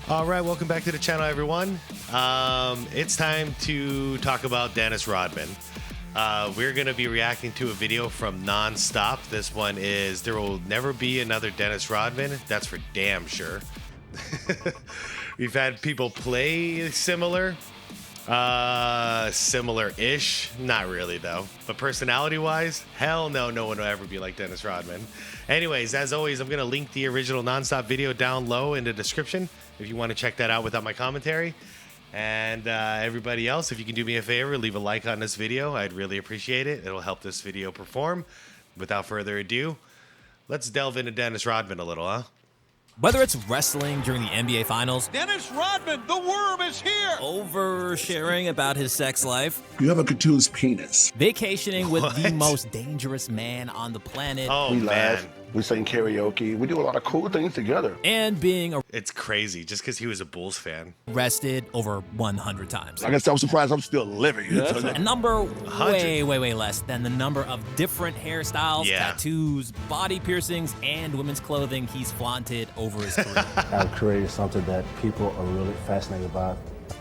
All right, welcome back to the channel, everyone. It's time to talk about Dennis Rodman. We're going to be reacting to a video from Nonstop. This one is There Will Never Be Another Dennis Rodman. That's for damn sure. We've had people play similar. Similar-ish. Not really, though. But personality-wise, hell no, no one will ever be like Dennis Rodman. Anyways, as always, I'm going to link the original Nonstop video down low in the description if you want to check that out without my commentary. And everybody else, if you can do me a favor, leave a like on this video. I'd really appreciate it. It'll help this video perform. Without further ado, let's delve into Dennis Rodman a little, huh? Whether it's wrestling during the NBA Finals, Dennis Rodman, the worm is here! oversharing about his sex life, You have a cartoon's penis. vacationing with the What? most dangerous man on the planet, Oh, We man. laugh, we sing karaoke, we do a lot of cool things together. and being It's crazy just because he was a Bulls fan. arrested over 100 times. I guess I'm surprised I'm still living. A number 100. way less than the number of different hairstyles, Yeah. tattoos, body piercings, and women's clothing he's flaunted over his career. I've created something that people are really fascinated by.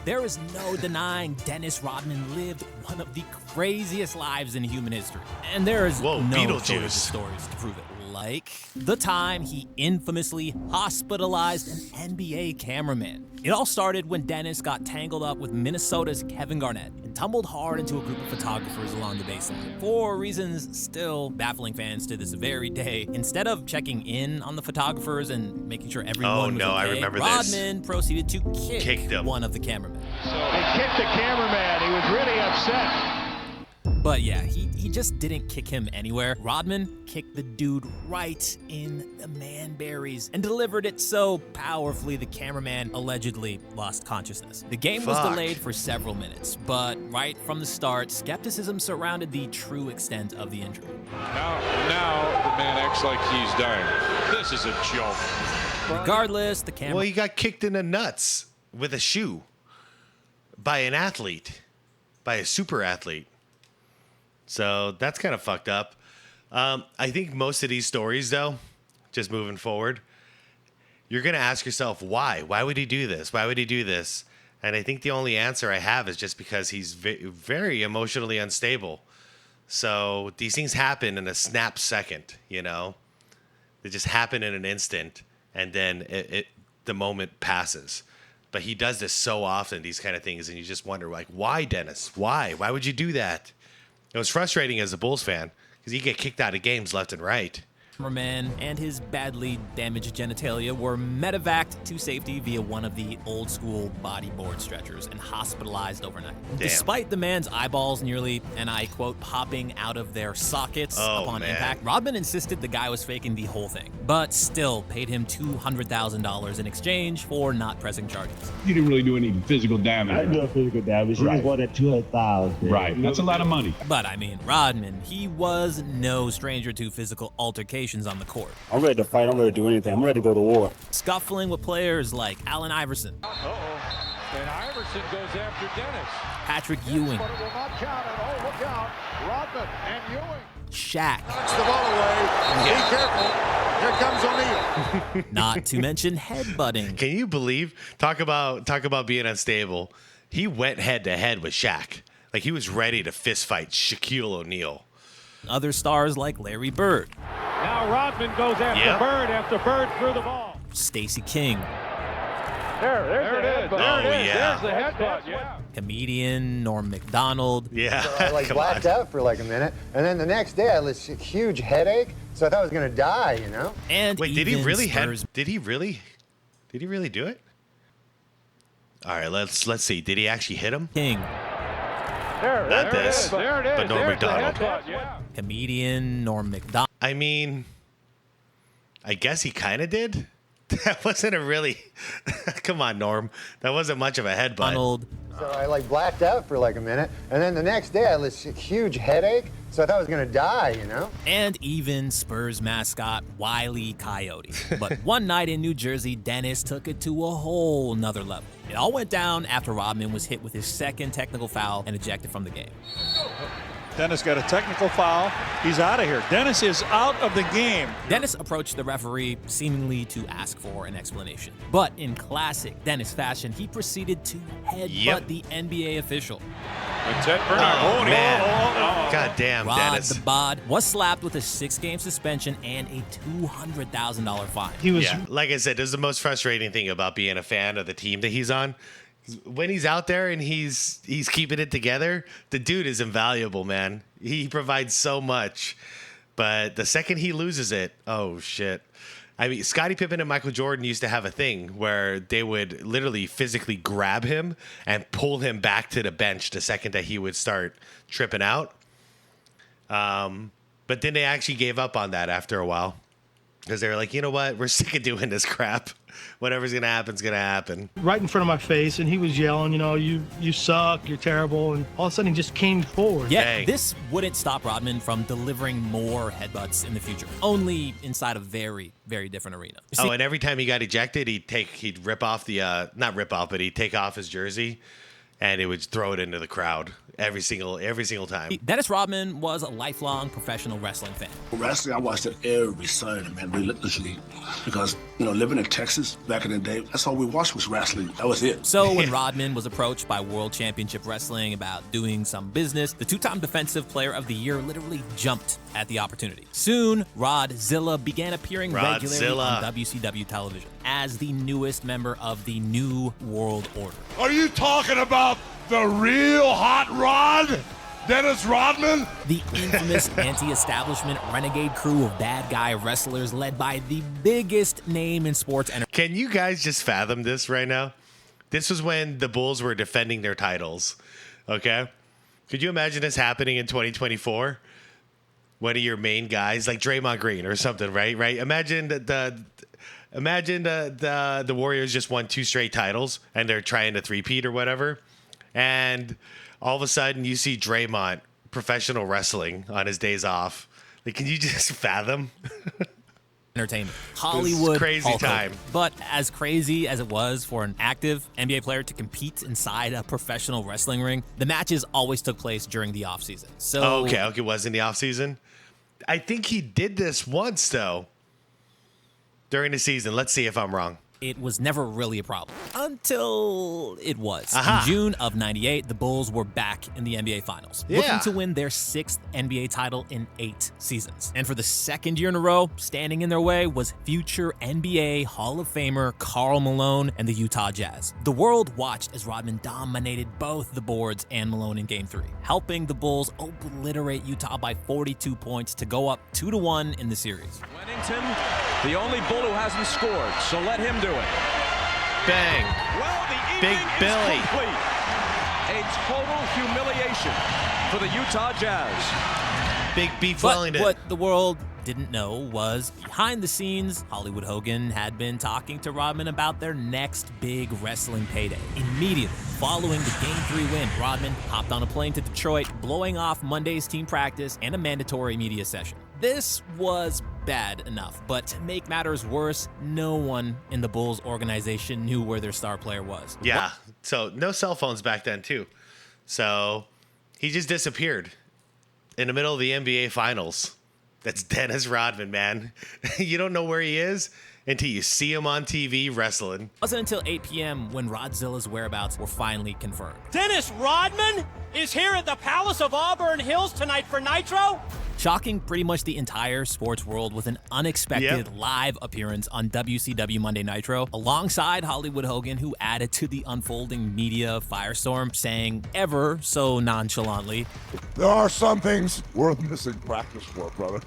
There is no denying Dennis Rodman lived one of the craziest lives in human history. And there is Whoa, no Beetlejuice. shortage of stories to prove it. Like the time he infamously hospitalized an NBA cameraman. It all started when Dennis got tangled up with Minnesota's Kevin Garnett and tumbled hard into a group of photographers along the baseline. For reasons still baffling fans to this very day, instead of checking in on the photographers and making sure everyone was no, I okay, remember this. Rodman proceeded to Kicked him. one of the cameramen. They kicked the cameraman. He was really upset. But yeah, he just didn't kick him anywhere. Rodman kicked the dude right in the man-berries and delivered it so powerfully the cameraman allegedly lost consciousness. The game was Fuck. delayed for several minutes, but right from the start, skepticism surrounded the true extent of the injury. Now the man acts like he's dying. This is a joke. Regardless, the camera Well, he got kicked in the nuts with a shoe by an athlete, by a super athlete. So that's kind of fucked up. I think most of these stories, though, just moving forward, you're going to ask yourself, why? Why would he do this? Why would he do this? And I think the only answer I have is just because he's very emotionally unstable. So these things happen in a snap second, you know? They just happen in an instant, and then the moment passes. But he does this so often, these kind of things, and you just wonder, like, why, Dennis? Why? Why would you do that? It was frustrating as a Bulls fan because you get kicked out of games left and right. cameraman and his badly damaged genitalia were medevaced to safety via one of the old-school bodyboard stretchers and hospitalized overnight. Despite the man's eyeballs nearly, and I quote, popping out of their sockets upon impact, Rodman insisted the guy was faking the whole thing, but still paid him $200,000 in exchange for not pressing charges. You didn't really do any physical damage. I do physical damage. He just wanted 200,000. Right. That's a lot of money. But I mean, Rodman, he was no stranger to physical altercations on the court. I'm ready to fight. I'm ready to do anything. I'm ready to go to war. Scuffling with players like Allen Iverson, And Iverson goes after Dennis. Patrick Ewing, But it will not count. And oh, look out. Rodman and Ewing. Shaq, Knocks the ball away. Be careful. Here comes O'Neal. not to mention headbutting. Can you believe? Talk about being unstable. He went head to head with Shaq. Like, he was ready to fist fight Shaquille O'Neal. Other stars like Larry Bird, Now Rodman goes after Bird threw the ball. Stacey King, There it is. Oh, yeah. There's the headbutt. Yeah. comedian Norm Macdonald, Yeah. I like Come blacked on. out for like a minute, and then the next day I had this huge headache, so I thought I was gonna die, you know? and Wait, did he even really Spurs Did he really do it? All right, let's see. Did he actually hit him? King, Not this, There it is. but Norm There's the Macdonald. headbutt, yeah. comedian Norm Macdonald, I mean, I guess he kind of did. That wasn't a really. Come on, Norm. That wasn't much of a headbutt. So I like blacked out for like a minute, and then the next day I had this huge headache, so I thought I was gonna die, you know? and even Spurs mascot Wile E. Coyote. But one night in New Jersey, Dennis took it to a whole nother level. It all went down after Rodman was hit with his second technical foul and ejected from the game. Dennis got a technical foul. He's out of here. Dennis is out of the game. Dennis approached the referee seemingly to ask for an explanation. But in classic Dennis fashion, he proceeded to headbutt the NBA official. Ted Bernard. Man. God damn, Rod Dennis. the Bod was slapped with a 6-game suspension and a $200,000 fine. Yeah, like I said, this is the most frustrating thing about being a fan of the team that he's on. When he's out there and he's keeping it together, the dude is invaluable, man. He provides so much. But the second he loses it, oh, shit. I mean, Scottie Pippen and Michael Jordan used to have a thing where they would literally physically grab him and pull him back to the bench the second that he would start tripping out. But then they actually gave up on that after a while because they were like, you know what? We're sick of doing this crap. Whatever's going to happen is going to happen. Right in front of my face, and he was yelling, you suck, you're terrible, and all of a sudden he just came forward. Yeah, this wouldn't stop Rodman from delivering more headbutts in the future, only inside a very, very different arena. Oh, and every time he got ejected, he'd rip off not rip off, but he'd take off his jersey, and it would throw it into the crowd every single time. Dennis Rodman was a lifelong professional wrestling fan. Wrestling, I watched it every Saturday, man, religiously. Because, living in Texas back in the day, that's all we watched was wrestling. That was it. So when Rodman was approached by World Championship Wrestling about doing some business, the 2-time Defensive Player of the Year literally jumped at the opportunity. Soon, Rodzilla began appearing regularly on WCW television as the newest member of the New World Order. Are you talking about the real hot rod? Dennis Rodman? The infamous anti-establishment renegade crew of bad guy wrestlers led by the biggest name in sports entertainment. Can you guys just fathom this right now? This was when the Bulls were defending their titles, okay? Could you imagine this happening in 2024? One of your main guys, like Draymond Green or something, right? Imagine the Warriors just won 2 straight titles and they're trying to three-peat or whatever. And all of a sudden you see Draymond professional wrestling on his days off. Like, can you just fathom? Entertainment. Hollywood. Crazy Hulk time. Hogan. But as crazy as it was for an active NBA player to compete inside a professional wrestling ring, the matches always took place during the offseason. So Okay, it was in the offseason. I think he did this once, though, during the season. Let's see if I'm wrong. It was never really a problem until it was. Aha. In June of '98, the Bulls were back in the NBA Finals, looking to win their 6th NBA title in 8 seasons. And for the 2nd year in a row, standing in their way was future NBA Hall of Famer Karl Malone and the Utah Jazz. The world watched as Rodman dominated both the boards and Malone in Game 3, helping the Bulls obliterate Utah by 42 points to go up 2-1 in the series. Wennington, the only Bull who hasn't scored, so let him do it. Bang. Well, the Big evening Billy. is complete. A total humiliation for the Utah Jazz. Big Beef But Wellington. what the world didn't know was behind the scenes, Hollywood Hogan had been talking to Rodman about their next big wrestling payday. Immediately following the Game 3 win, Rodman hopped on a plane to Detroit, blowing off Monday's team practice and a mandatory media session. This was bad enough, but to make matters worse, no one in the Bulls organization knew where their star player was. Yeah, so no cell phones back then, too. So he just disappeared in the middle of the NBA Finals. That's Dennis Rodman, man. You don't know where he is until you see him on TV wrestling. It wasn't until 8 p.m. when Rodzilla's whereabouts were finally confirmed. Dennis Rodman is here at the Palace of Auburn Hills tonight for Nitro? Shocking pretty much the entire sports world with an unexpected live appearance on WCW Monday Nitro, alongside Hollywood Hogan, who added to the unfolding media firestorm, saying ever so nonchalantly, There are some things worth missing practice for, brother.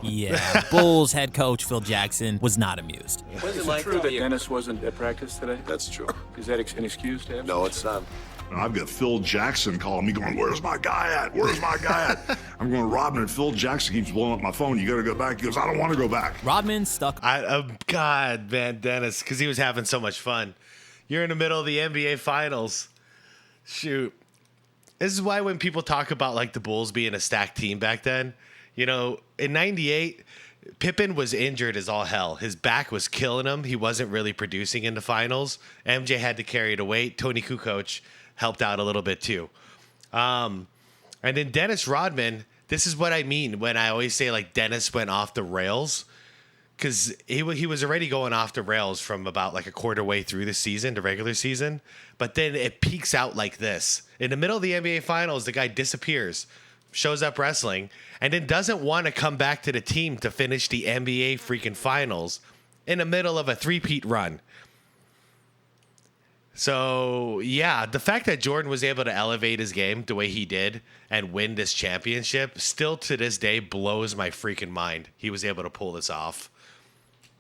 Yeah, Bulls head coach Phil Jackson was not amused. Is it like true that Dennis wasn't at practice today? That's true. Is that an excuse to him? No, it's not. I've got Phil Jackson calling me going, where's my guy at? Where's my guy at? I'm going, Rodman, and Phil Jackson keeps blowing up my phone. You got to go back. He goes, I don't want to go back. Rodman stuck. God, man, Dennis, because he was having so much fun. You're in the middle of the NBA Finals. Shoot. This is why when people talk about like the Bulls being a stacked team back then, in 98, Pippen was injured as all hell. His back was killing him. He wasn't really producing in the finals. MJ had to carry the weight. Tony Kukoc helped out a little bit too. And then Dennis Rodman, this is what I mean when I always say like Dennis went off the rails, because he was already going off the rails from about like a quarter way through the season, the regular season. But then it peaks out like this. In the middle of the NBA Finals, the guy disappears, shows up wrestling, and then doesn't want to come back to the team to finish the NBA freaking Finals in the middle of a three-peat run. So, yeah, the fact that Jordan was able to elevate his game the way he did and win this championship still to this day blows my freaking mind. He was able to pull this off.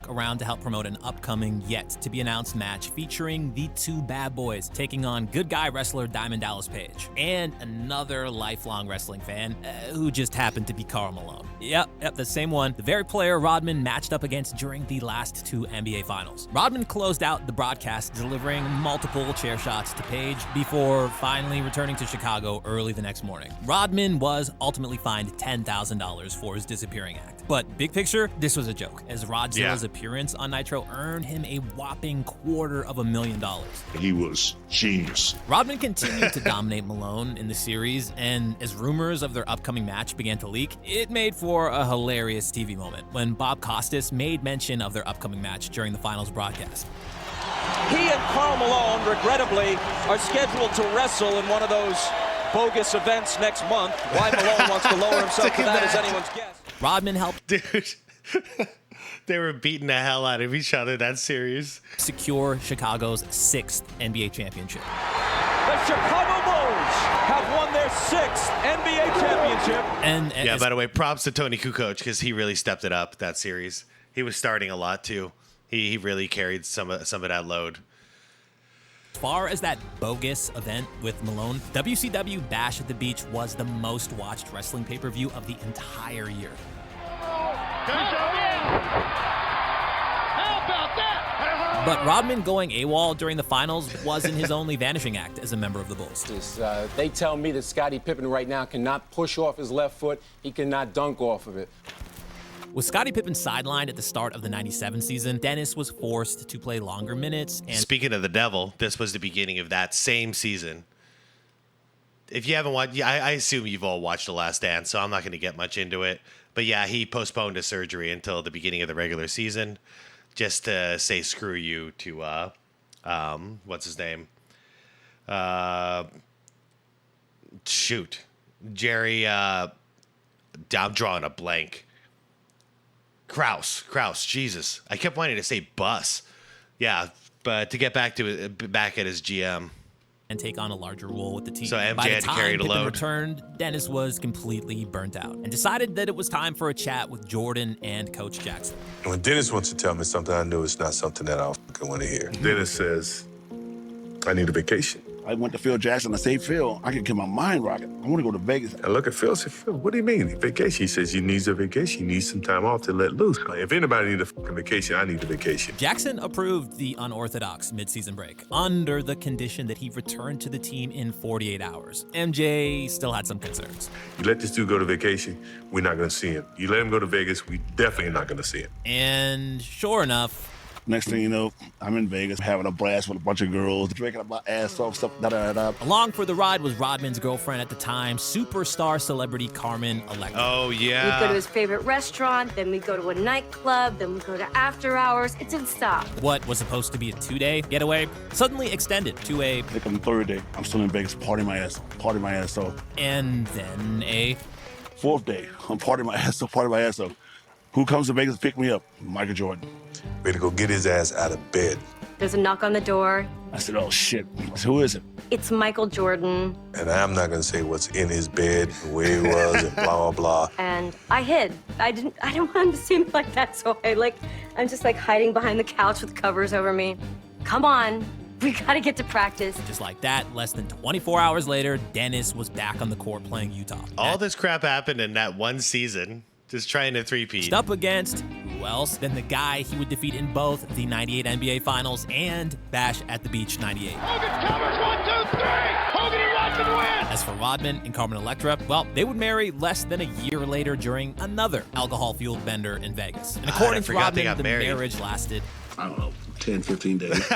Around to help promote an upcoming yet-to-be-announced match featuring the two bad boys taking on good guy wrestler Diamond Dallas Page and another lifelong wrestling fan who just happened to be Karl Malone. Yep, the same one, the very player Rodman matched up against during the last two NBA Finals. Rodman closed out the broadcast delivering multiple chair shots to Page before finally returning to Chicago early the next morning. Rodman was ultimately fined $10,000 for his disappearing act. But big picture, this was a joke, as Rodzilla's appearance on Nitro earned him a whopping $250,000. He was genius. Rodman continued to dominate Malone in the series, and as rumors of their upcoming match began to leak, it made for a hilarious TV moment when Bob Costas made mention of their upcoming match during the finals broadcast. He and Karl Malone, regrettably, are scheduled to wrestle in one of those bogus events next month. Why Malone wants to lower himself to that is anyone's guess. Rodman helped. Dude, they were beating the hell out of each other that series. Secure Chicago's 6th NBA championship. The Chicago Bulls have won their 6th NBA championship. And yeah, by the way, props to Tony Kukoc because he really stepped it up that series. He was starting a lot too. He really carried some of that load. As far as that bogus event with Malone, WCW Bash at the Beach was the most watched wrestling pay-per-view of the entire year. But Rodman going AWOL during the finals wasn't his only vanishing act as a member of the Bulls. They tell me that Scottie Pippen right now cannot push off his left foot. He cannot dunk off of it. With Scottie Pippen sidelined at the start of the 97 season, Dennis was forced to play longer minutes. And speaking of the devil, this was the beginning of that same season. If you haven't watched, I assume you've all watched The Last Dance, so I'm not going to get much into it. But yeah, he postponed his surgery until the beginning of the regular season just to say screw you to, what's his name? Jerry, I'm drawing a blank. Krause, Jesus. I kept wanting to say Bus. Yeah, but to get back at his GM. And take on a larger role with the team. So MJ had to carry the load. By the time Pippen returned, Dennis was completely burnt out and decided that it was time for a chat with Jordan and Coach Jackson. When Dennis wants to tell me something, I know it's not something that I want to hear. Dennis says, I need a vacation. I went to Phil Jackson. I say, Phil, I can get my mind rocking. I want to go to Vegas. I look at Phil and say, Phil, what do you mean? Vacation? He says he needs a vacation. He needs some time off to let loose. If anybody needs a fucking vacation, I need a vacation. Jackson approved the unorthodox midseason break under the condition that he returned to the team in 48 hours. MJ still had some concerns. You let this dude go to vacation, we're not going to see him. You let him go to Vegas, we definitely not going to see him. And sure enough, next thing you know, I'm in Vegas having a blast with a bunch of girls, drinking my ass off, stuff, da-da-da-da. Along for the ride was Rodman's girlfriend at the time, superstar celebrity Carmen Electra. Oh, yeah. We'd go to his favorite restaurant, then we'd go to a nightclub, then we'd go to after hours. It didn't stop. What was supposed to be a 2-day getaway suddenly extended to a... I think on the third day, I'm still in Vegas, partying my ass off. And then a... fourth day, I'm partying my ass off. Who comes to Vegas to pick me up? Michael Jordan. We had to go get his ass out of bed. There's a knock on the door. I said, oh, shit. I said, who is it? It's Michael Jordan. And I'm not going to say what's in his bed, where he was, and blah, blah, blah. And I hid. I didn't want him to see me like that, so I'm just hiding behind the couch with covers over me. Come on. We gotta get to practice. Just like that, less than 24 hours later, Dennis was back on the court playing Utah. All this crap happened in that one season. Just trying to three-peat. Up against who else than the guy he would defeat in both the 98 NBA Finals and Bash at the Beach 98. Hogan covers, 1, 2, 3. Hogan and Rodman win. As for Rodman and Carmen Electra, well, they would marry less than a year later during another alcohol-fueled bender in Vegas. And according to Rodman, the marriage lasted, I don't know, 10, 15 days.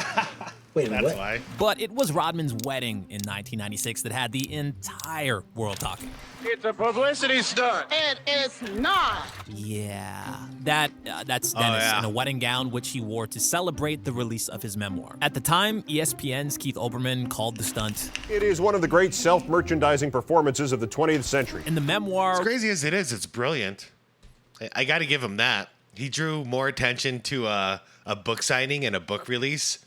Wait, That's what? why. But it was Rodman's wedding in 1996 that had the entire world talking. It's a publicity stunt. It is not. Yeah, that's Dennis in a wedding gown, which he wore to celebrate the release of his memoir. At the time, ESPN's Keith Olbermann called the stunt. It is one of the great self-merchandising performances of the 20th century. In the memoir, as crazy as it is, it's brilliant. I got to give him that. He drew more attention to a book signing and a book release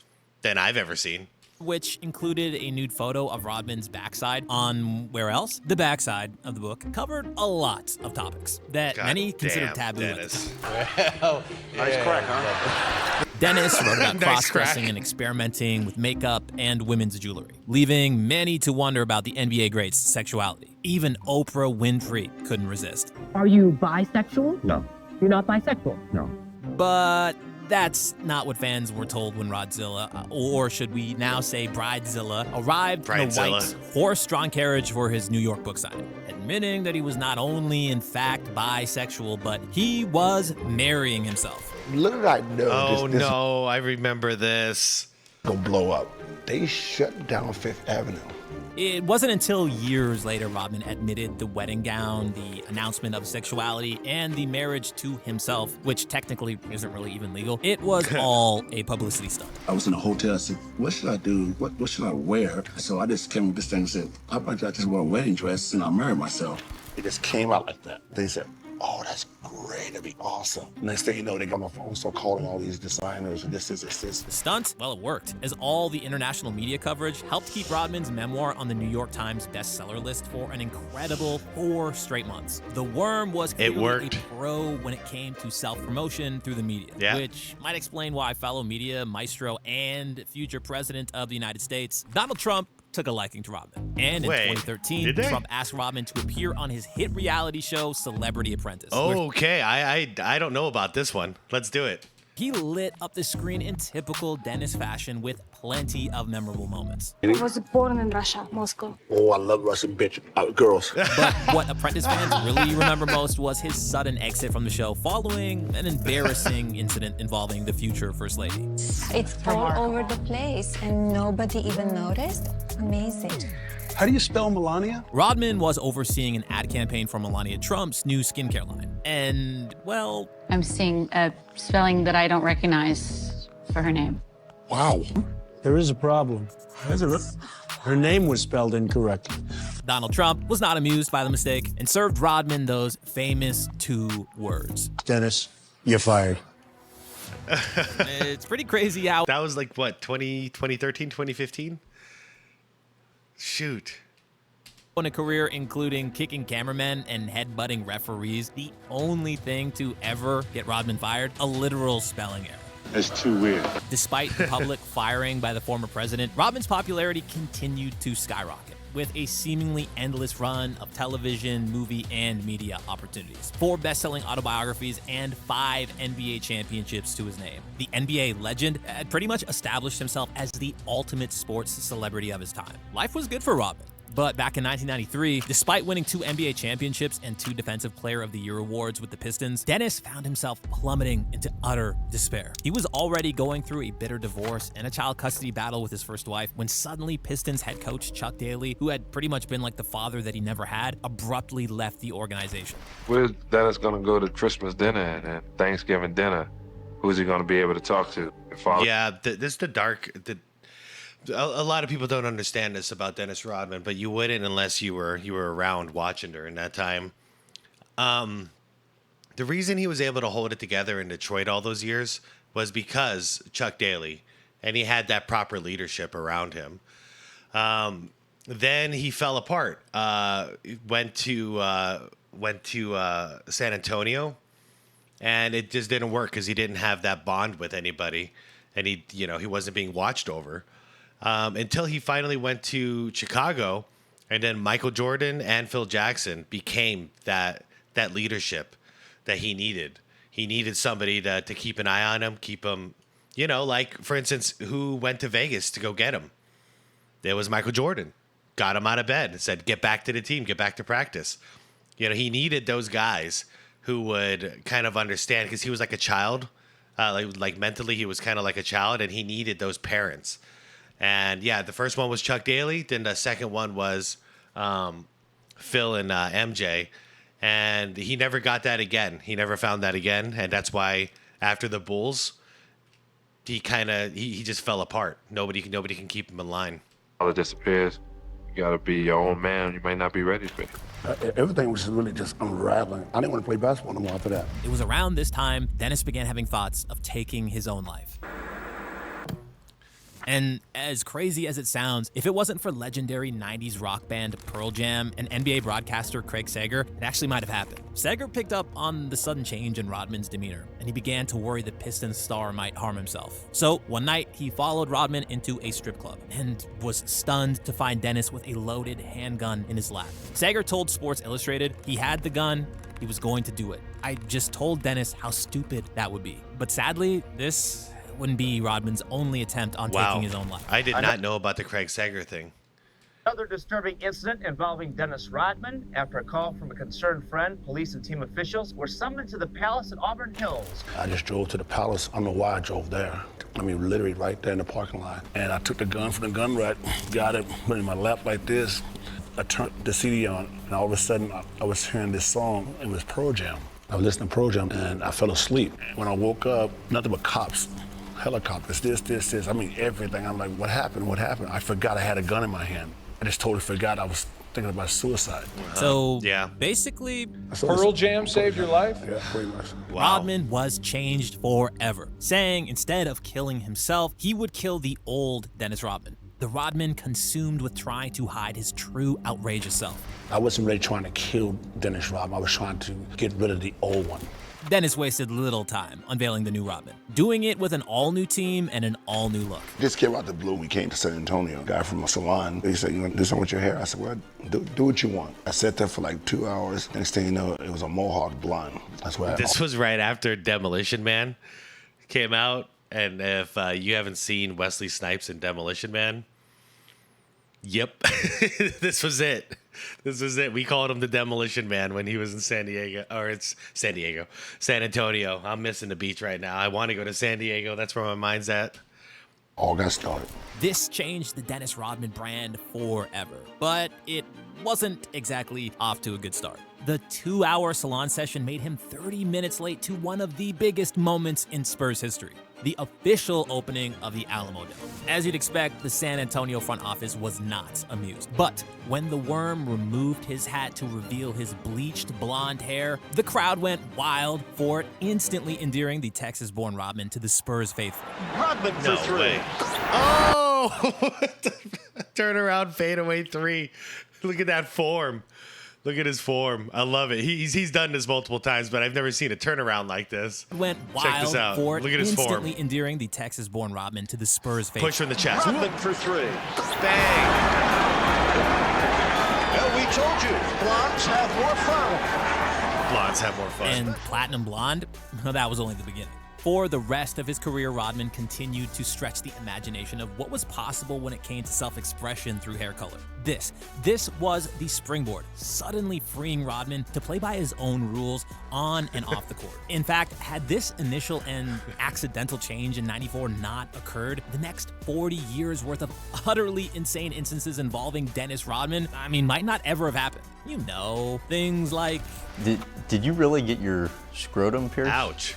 than I've ever seen. Which included a nude photo of Rodman's backside on where else? The backside of the book covered a lot of topics that many considered taboo. Dennis. Well, Nice crack, huh? Dennis wrote about Nice cross-dressing crack. and experimenting with makeup and women's jewelry, leaving many to wonder about the NBA greats' sexuality. Even Oprah Winfrey couldn't resist. Are you bisexual? No. You're not bisexual? No. But that's not what fans were told when Rodzilla, or should we now say Bridezilla, arrived in a white horse-drawn carriage for his New York book signing, admitting that he was not only in fact bisexual, but he was marrying himself. Little did I know Oh no, I remember this. Gonna blow up. They shut down Fifth Avenue. It wasn't until years later Rodman admitted the wedding gown, the announcement of sexuality, and the marriage to himself, which technically isn't really even legal. It was all a publicity stunt. I was in a hotel. I said, what should I do? What should I wear? So I just came with this thing and said, how about I just wear a wedding dress and I'll marry myself? It just came out like that. They said, oh, that's great. That'd be awesome. Next thing you know, they got my phone, start calling all these designers and this. The stunt, well, it worked, as all the international media coverage helped keep Rodman's memoir on the New York Times bestseller list for an incredible 4 straight months. The Worm was clearly a pro when it came to self-promotion through the media, which might explain why fellow media maestro and future president of the United States, Donald Trump, took a liking to Rodman. And in 2013, Trump asked Rodman to appear on his hit reality show, Celebrity Apprentice. Okay, I don't know about this one. Let's do it. He lit up the screen in typical Dennis fashion with plenty of memorable moments. I was born in Russia, Moscow. Oh, I love Russian girls. But what Apprentice fans really remember most was his sudden exit from the show following an embarrassing incident involving the future First Lady. It's all over the place and nobody even noticed. Amazing. How do you spell Melania? Rodman was overseeing an ad campaign for Melania Trump's new skincare line. And, well... I'm seeing a spelling that I don't recognize for her name. Wow. There is a problem. Her name was spelled incorrectly. Donald Trump was not amused by the mistake and served Rodman those famous 2 words. Dennis, you're fired. It's pretty crazy how... That was like, what, 2013, 2015? Shoot. In a career including kicking cameramen and headbutting referees, the only thing to ever get Rodman fired, a literal spelling error. That's too weird. Despite the public firing by the former president, Rodman's popularity continued to skyrocket, with a seemingly endless run of television, movie, and media opportunities. 4 best-selling autobiographies and 5 NBA championships to his name. The NBA legend had pretty much established himself as the ultimate sports celebrity of his time. Life was good for Rodman. But back in 1993, despite winning 2 NBA championships and 2 Defensive Player of the Year awards with the Pistons, Dennis found himself plummeting into utter despair. He was already going through a bitter divorce and a child custody battle with his first wife when suddenly Pistons head coach Chuck Daly, who had pretty much been like the father that he never had, abruptly left the organization. Where's Dennis going to go to Christmas dinner and Thanksgiving dinner? Who's he going to be able to talk to? Yeah, this is the dark... A lot of people don't understand this about Dennis Rodman, but you wouldn't unless you were around watching during that time. The reason he was able to hold it together in Detroit all those years was because Chuck Daly, and he had that proper leadership around him. Then he fell apart. Went to San Antonio, and it just didn't work because he didn't have that bond with anybody, and he wasn't being watched over. Until he finally went to Chicago, and then Michael Jordan and Phil Jackson became that leadership that he needed. He needed somebody to keep an eye on him, keep him, like, for instance, who went to Vegas to go get him? There was Michael Jordan. Got him out of bed, said, get back to the team, get back to practice. He needed those guys who would kind of understand, because he was like a child. Like mentally, he was kind of like a child, and he needed those parents. And yeah, the first one was Chuck Daly. Then the second one was Phil and MJ. And he never got that again. He never found that again. And that's why after the Bulls, he just fell apart. Nobody can keep him in line. All it disappears. You gotta be your own man. You might not be ready for it. Everything was really just unraveling. I didn't want to play basketball no more after that. It was around this time Dennis began having thoughts of taking his own life. And as crazy as it sounds, if it wasn't for legendary 90s rock band Pearl Jam and NBA broadcaster Craig Sager, it actually might have happened. Sager picked up on the sudden change in Rodman's demeanor, and he began to worry the Pistons star might harm himself. So one night, he followed Rodman into a strip club and was stunned to find Dennis with a loaded handgun in his lap. Sager told Sports Illustrated he had the gun, he was going to do it. I just told Dennis how stupid that would be. But sadly, this wouldn't be Rodman's only attempt on taking his own life. I did not know about the Craig Sager thing. Another disturbing incident involving Dennis Rodman. After a call from a concerned friend, police and team officials were summoned to the Palace at Auburn Hills. I just drove to the Palace. I don't know why I drove there. I mean, literally right there in the parking lot. And I took the gun from the gun rack, got it, put it in my lap like this. I turned the CD on, and all of a sudden, I was hearing this song. It was Pearl Jam. I was listening to Pearl Jam, and I fell asleep. When I woke up, nothing but cops. Helicopters, this. I mean, everything. I'm like, what happened? What happened? I forgot I had a gun in my hand. I just totally forgot I was thinking about suicide. So, basically, Pearl Jam saved your life? Yeah, pretty much. Rodman was changed forever, saying instead of killing himself, he would kill the old Dennis Rodman. The Rodman consumed with trying to hide his true outrageous self. I wasn't really trying to kill Dennis Rodman. I was trying to get rid of the old one. Dennis wasted little time unveiling the new Rodman, doing it with an all-new team and an all-new look. This came out the blue. We came to San Antonio. A guy from a salon, he said, you want to do something with your hair? I said, well, do what you want. I sat there for like 2 hours. Next thing you know, it was a mohawk blonde. That's what This was right after Demolition Man came out. And if you haven't seen Wesley Snipes in Demolition Man, yep, this was it. This was it. We called him the Demolition Man when he was in San Antonio. I'm missing the beach right now. I want to go to San Diego. That's where my mind's at. All got started. This changed the Dennis Rodman brand forever, but it wasn't exactly off to a good start. The 2-hour salon session made him 30 minutes late to one of the biggest moments in Spurs history, the official opening of the Alamo Dome. As you'd expect, the San Antonio front office was not amused. But when the Worm removed his hat to reveal his bleached blonde hair, the crowd went wild for it, instantly endearing the Texas-born Rodman to the Spurs faithful. Rodman for three. Way. Oh! Turnaround fadeaway three. Look at that form. Look at his form. I love it. He's done this multiple times, but I've never seen a turnaround like this. Went Check this out. For it, Look at his form. instantly endearing the Texas-born Rodman to the Spurs faithful. Push from the chest. Rodman for three. Bang! Well, we told you, blondes have more fun. Blondes have more fun. And Platinum Blonde, well, that was only the beginning. For the rest of his career, Rodman continued to stretch the imagination of what was possible when it came to self-expression through hair color. This was the springboard, suddenly freeing Rodman to play by his own rules on and off the court. In fact, had this initial and accidental change in '94 not occurred, the next 40 years worth of utterly insane instances involving Dennis Rodman, might not ever have happened. You know, things like... Did you really get your scrotum pierced? Ouch.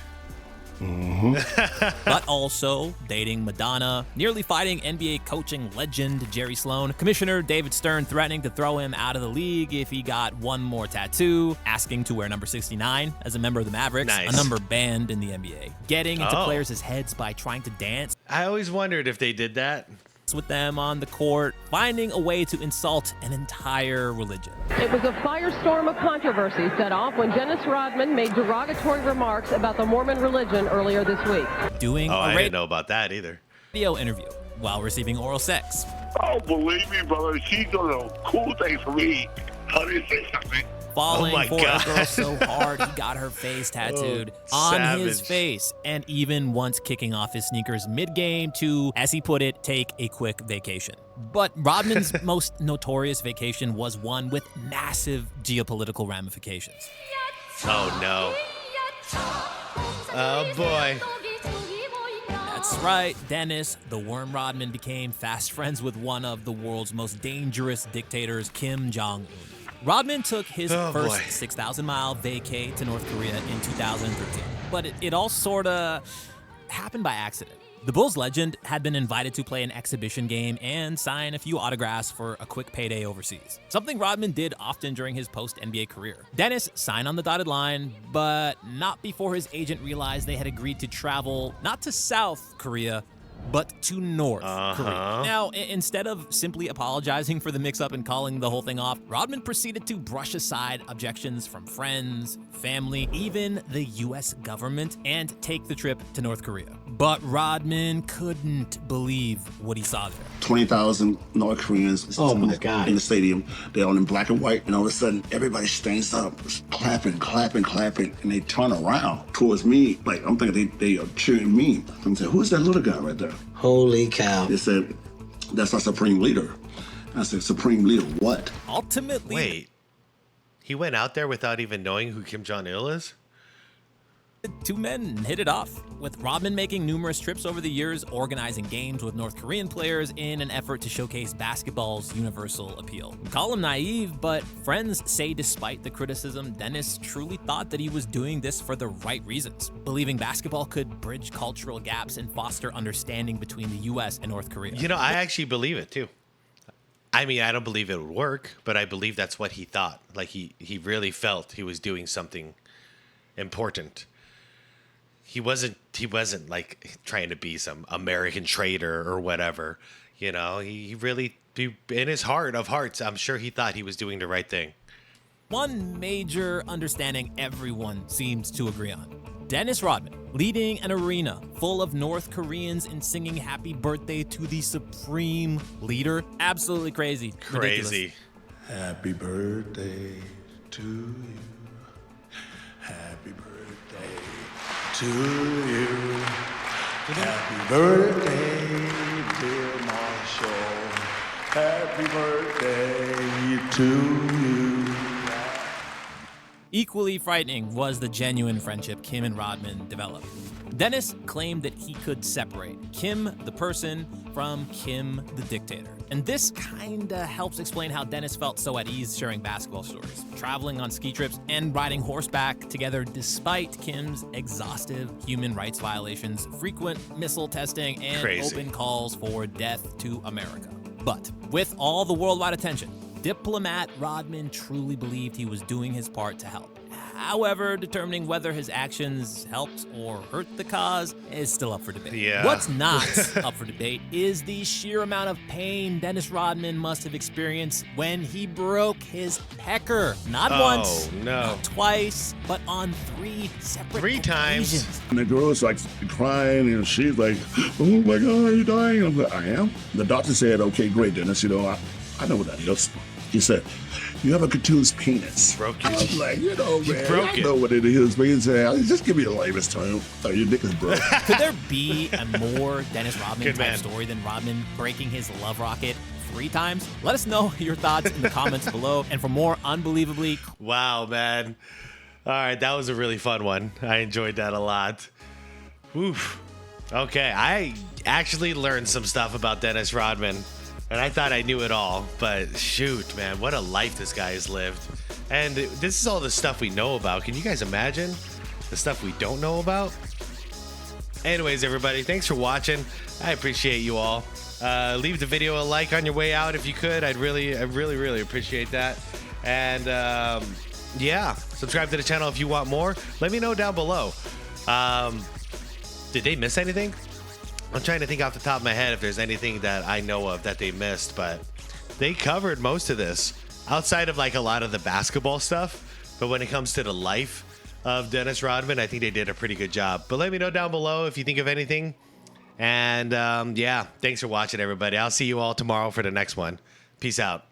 But also dating Madonna, nearly fighting NBA coaching legend Jerry Sloan, Commissioner David Stern threatening to throw him out of the league if he got one more tattoo, asking to wear number 69 as a member of the Mavericks, a number banned in the NBA, getting into players' heads by trying to dance. I always wondered if they did that. With them on the court, finding a way to insult an entire religion. It was a firestorm of controversy set off when Dennis Rodman made derogatory remarks about the Mormon religion earlier this week. Doing I didn't know about that either. Radio interview while receiving oral sex. Oh, believe me, brother, she's doing a cool thing for me. How do you say something? Falling for a girl so hard he got her face tattooed on his face, and even once kicking off his sneakers mid-game to, as he put it, take a quick vacation. But Rodman's most notorious vacation was one with massive geopolitical ramifications. Oh no. Oh boy. That's right, Dennis the Worm Rodman became fast friends with one of the world's most dangerous dictators, Kim Jong-un. Rodman took his first 6,000-mile vacay to North Korea in 2013, but it all sort of happened by accident. The Bulls legend had been invited to play an exhibition game and sign a few autographs for a quick payday overseas, something Rodman did often during his post-NBA career. Dennis signed on the dotted line, but not before his agent realized they had agreed to travel not to South Korea, but to North Korea. Now, instead of simply apologizing for the mix-up and calling the whole thing off, Rodman proceeded to brush aside objections from friends, family, even the U.S. government, and take the trip to North Korea. But Rodman couldn't believe what he saw there. 20,000 North Koreans in the stadium. They're all in black and white, and all of a sudden, everybody stands up, clapping, and they turn around towards me. Like, I'm thinking they are cheering me. I'm saying, who's that little guy right there? Holy cow. They said, that's our supreme leader. I said, supreme leader what? Ultimately... Wait, he went out there without even knowing who Kim Jong-il is? The two men hit it off, with Rodman making numerous trips over the years, organizing games with North Korean players in an effort to showcase basketball's universal appeal. Call him naive, but friends say despite the criticism, Dennis truly thought that he was doing this for the right reasons, believing basketball could bridge cultural gaps and foster understanding between the U.S. and North Korea. You know, I actually believe it too. I mean, I don't believe it would work, but I believe that's what he thought. Like he really felt he was doing something important. He wasn't like trying to be some American traitor or whatever. You know, he really, in his heart of hearts, I'm sure he thought he was doing the right thing. One major understanding everyone seems to agree on. Dennis Rodman leading an arena full of North Koreans and singing happy birthday to the supreme leader. Absolutely crazy. Crazy. Ridiculous. Happy birthday to you. Happy birthday to you. Happy birthday, dear Marshall. Happy birthday to you. Equally frightening was the genuine friendship Kim and Rodman developed. Dennis claimed that he could separate Kim, the person, from Kim, the dictator. And this kinda helps explain how Dennis felt so at ease sharing basketball stories, traveling on ski trips, and riding horseback together despite Kim's exhaustive human rights violations, frequent missile testing, and open calls for death to America. But with all the worldwide attention, diplomat Rodman truly believed he was doing his part to help. However, determining whether his actions helped or hurt the cause is still up for debate. Yeah. What's not up for debate is the sheer amount of pain Dennis Rodman must have experienced when he broke his pecker. Not once, not twice, but on 3 separate times. occasions. And the girl's like crying, and she's like, oh my God, are you dying? I'm like, I am. The doctor said, okay, great, Dennis. You know, I know what that is. He said, you have a contused penis. Broke I was like, you know, man, broke I know what it is. But he said, just give me the lamest term. Oh, your dick is broke. Could there be a more Dennis Rodman type story than Rodman breaking his love rocket 3 times? Let us know your thoughts in the comments below. And for more unbelievably... Wow, man. All right, that was a really fun one. I enjoyed that a lot. Oof. Okay, I actually learned some stuff about Dennis Rodman. And I thought I knew it all, but shoot, man, what a life this guy has lived. And this is all the stuff we know about. Can you guys imagine the stuff we don't know about? Anyways, everybody, thanks for watching. I appreciate you all. Leave the video a like on your way out if you could. I'd really appreciate that. And yeah, subscribe to the channel if you want more. Let me know down below. Did they miss anything? I'm trying to think off the top of my head if there's anything that I know of that they missed, but they covered most of this outside of like a lot of the basketball stuff. But when it comes to the life of Dennis Rodman, I think they did a pretty good job. But let me know down below if you think of anything. And yeah, thanks for watching, everybody. I'll see you all tomorrow for the next one. Peace out.